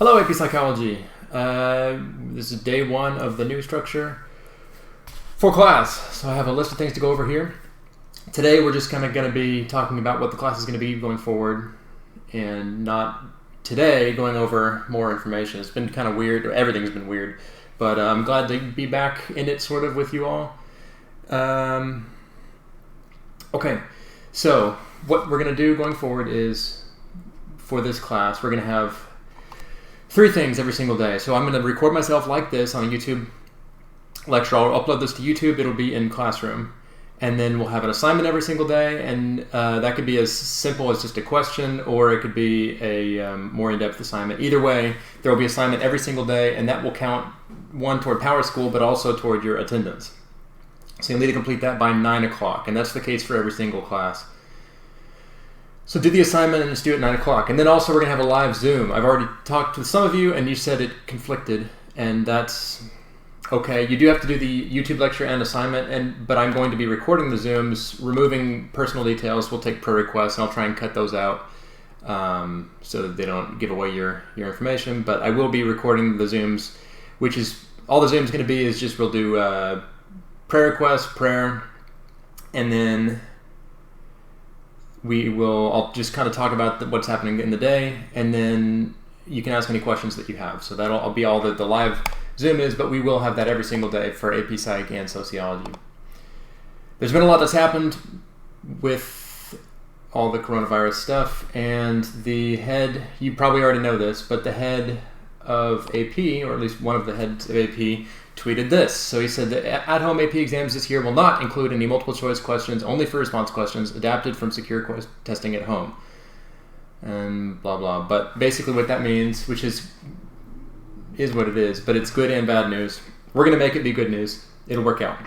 Hello, AP Psychology. This is day one of the new structure for class. So I have a list of things to go over here. Today we're just kind of going to be talking about what the class is going to be going forward, and not today going over more information. It's been kind of weird. Everything's been weird, but I'm glad to be back in it sort of with you all. Okay, so what we're going to do going forward is, for this class, we're going to have 3 things every single day. So I'm going to record myself like this on a YouTube lecture. I'll upload this to YouTube. It'll be in Classroom. And then we'll have an assignment every single day. And that could be as simple as just a question, or it could be a more in-depth assignment. Either way, there will be assignment every single day, and that will count, one, toward PowerSchool, but also toward your attendance. So you'll need to complete that by 9 o'clock. And that's the case for every single class. So do the assignment and just do it at 9 o'clock. And then also we're going to have a live Zoom. I've already talked with some of you, and you said it conflicted, and that's okay. You do have to do the YouTube lecture and assignment, but I'm going to be recording the Zooms. Removing personal details will take per request, and I'll try and cut those out so that they don't give away your information. But I will be recording the Zooms, which is all the Zoom's going to be is just we'll do prayer request, prayer, and then I'll just kind of talk about what's happening in the day, and then you can ask any questions that you have. So that'll be all that the live Zoom is, but we will have that every single day for AP Psych and Sociology. There's been a lot that's happened with all the coronavirus stuff, and the head, you probably already know this, but the head of AP, or at least one of the heads of AP, tweeted this. So he said that at-home AP exams this year will not include any multiple choice questions, only for response questions adapted from secure testing at home. And blah, blah. But basically what that means, which is what it is, but it's good and bad news. We're going to make it be good news. It'll work out.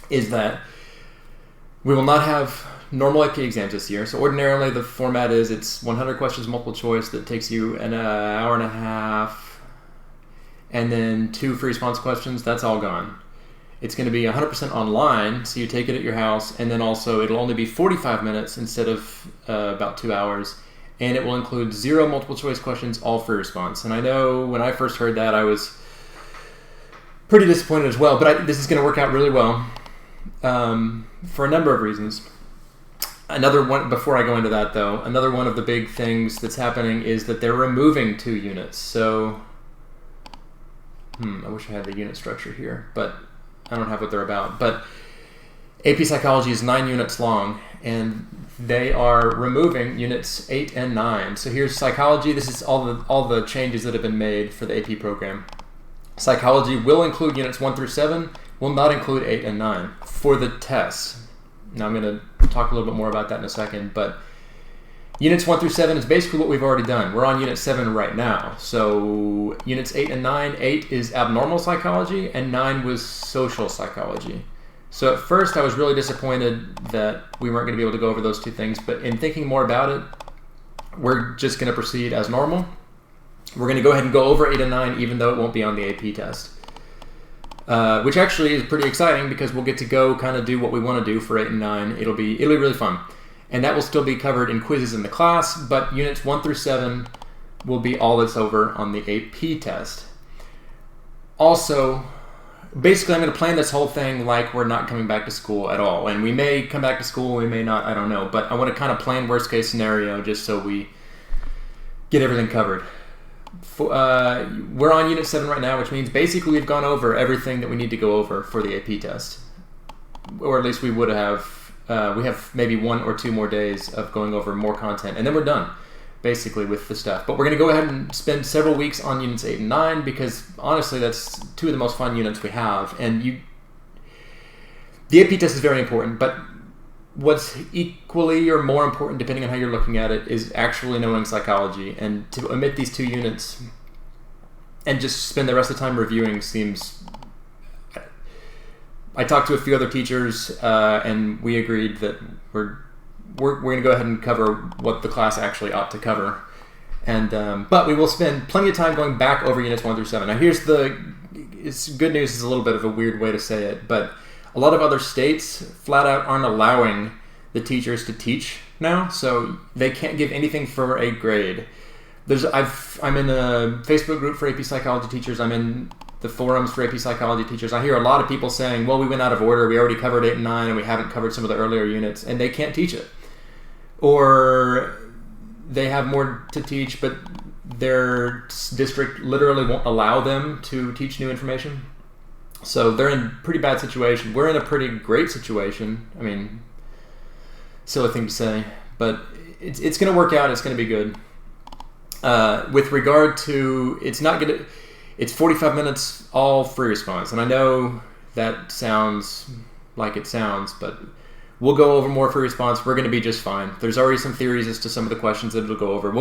Is that we will not have normal AP exams this year. So ordinarily the format is it's 100 questions multiple choice that takes you an hour and a half, and then 2 free response questions. That's all gone. It's going to be 100% online, so you take it at your house, and then also it'll only be 45 minutes instead of about 2 hours, and it will include 0 multiple choice questions, all free response. And I know when I first heard that, I was pretty disappointed as well, but this is going to work out really well for a number of reasons. Another one, before I go into that though, another one of the big things that's happening is that they're removing 2 units. So I wish I had the unit structure here, but I don't have what they're about. But AP Psychology is 9 units long, and they are removing units 8 and 9. So here's Psychology. This is all the changes that have been made for the AP program. Psychology will include units 1 through 7, will not include 8 and 9 for the tests. Now I'm going to talk a little bit more about that in a second, but units 1 through 7 is basically what we've already done. We're on unit 7 right now. So units 8 and 9, 8 is abnormal psychology, and 9 was social psychology. So at first I was really disappointed that we weren't going to be able to go over those 2 things, but in thinking more about it, we're just going to proceed as normal. We're going to go ahead and go over 8 and 9, even though it won't be on the AP test. Which actually is pretty exciting, because we'll get to go kind of do what we want to do for 8 and 9. It'll be really fun. And that will still be covered in quizzes in the class, but units 1 through 7 will be all that's over on the AP test. Also, basically I'm going to plan this whole thing like we're not coming back to school at all. And we may come back to school, we may not, I don't know. But I want to kind of plan worst case scenario just so we get everything covered. We're on unit 7 right now, which means basically we've gone over everything that we need to go over for the AP test. Or at least we would have. We have maybe 1 or 2 more days of going over more content, and then we're done, basically, with the stuff. But we're going to go ahead and spend several weeks on units 8 and 9, because honestly, that's 2 of the most fun units we have. And the AP test is very important, but what's equally or more important, depending on how you're looking at it, is actually knowing psychology. And to omit these 2 units and just spend the rest of the time reviewing seems... I talked to a few other teachers, and we agreed that we're going to go ahead and cover what the class actually ought to cover. And but we will spend plenty of time going back over units 1 through 7. Now here's it's good news is a little bit of a weird way to say it, but a lot of other states flat out aren't allowing the teachers to teach now, so they can't give anything for a grade. I'm in a Facebook group for AP Psychology teachers. I'm in the forums for AP Psychology teachers. I hear a lot of people saying, well, we went out of order. We already covered 8 and 9 and we haven't covered some of the earlier units, and they can't teach it. Or they have more to teach, but their district literally won't allow them to teach new information. So they're in a pretty bad situation. We're in a pretty great situation. I mean, silly thing to say, but it's going to work out. It's going to be good. With regard to, it's 45 minutes all free response. And I know that sounds like it sounds, but we'll go over more free response. We're going to be just fine. There's already some theories as to some of the questions that it'll go over.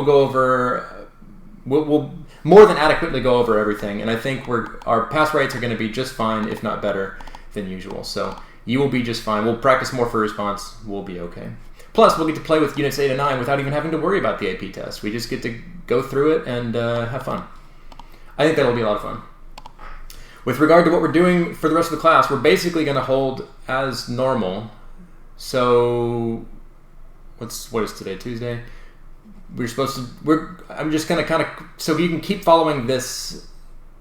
We'll more than adequately go over everything. And I think our pass rates are going to be just fine, if not better than usual. So you will be just fine. We'll practice more free response. We'll be okay. Plus, we'll get to play with Units 8 and 9 without even having to worry about the AP test. We just get to go through it and have fun. I think that'll be a lot of fun. With regard to what we're doing for the rest of the class, we're basically going to hold as normal. So, what is today? Tuesday? I'm just going to kind of, so you can keep following this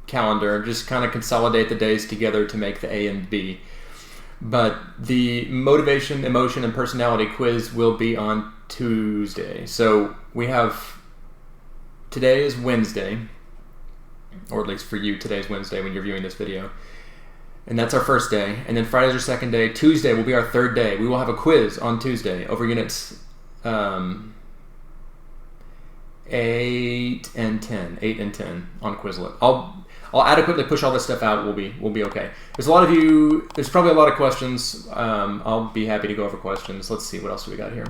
calendar, just kind of consolidate the days together to make the A and B. But the motivation, emotion, and personality quiz will be on Tuesday. So we have, today is Wednesday, or at least for you, today's Wednesday when you're viewing this video. And that's our first day. And then Friday's our second day. Tuesday will be our third day. We will have a quiz on Tuesday over units 8 and 10 on Quizlet. I'll adequately push all this stuff out. We'll be okay. There's probably a lot of questions. I'll be happy to go over questions. Let's see, what else do we got here?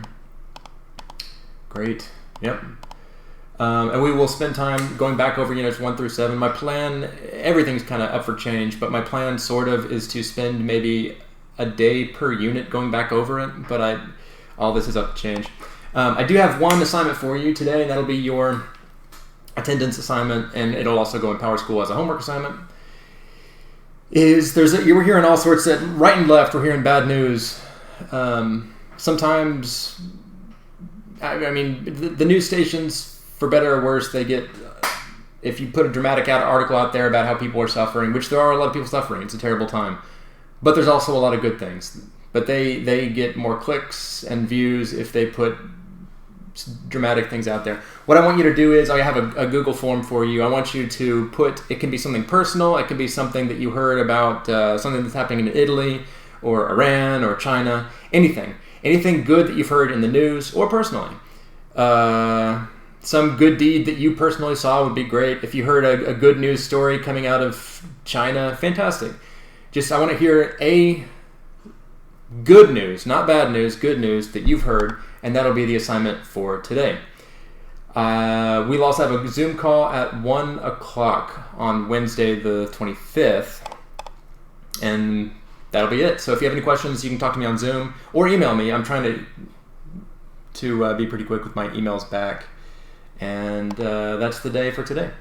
Great. Yep. And we will spend time going back over units 1 through 7. My plan, everything's kind of up for change, but my plan sort of is to spend maybe a day per unit going back over it, but all this is up to change. I do have one assignment for you today, and that'll be your attendance assignment, and it'll also go in PowerSchool as a homework assignment. You were hearing all sorts of, right and left, we're hearing bad news. Sometimes, I mean, the news stations, for better or worse, they get, if you put a dramatic article out there about how people are suffering, which there are a lot of people suffering, it's a terrible time. But there's also a lot of good things. But they get more clicks and views if they put dramatic things out there. What I want you to do is, I have a Google form for you. I want you to put, it can be something personal, it can be something that you heard about, something that's happening in Italy or Iran or China, anything good that you've heard in the news or personally. Some good deed that you personally saw would be great. If you heard a good news story coming out of China, fantastic. I want to hear good news, not bad news, good news that you've heard, and that'll be the assignment for today. We'll also have a Zoom call at 1 o'clock on Wednesday the 25th, and that'll be it. So if you have any questions, you can talk to me on Zoom or email me. I'm trying to be pretty quick with my emails back, and that's the day for today.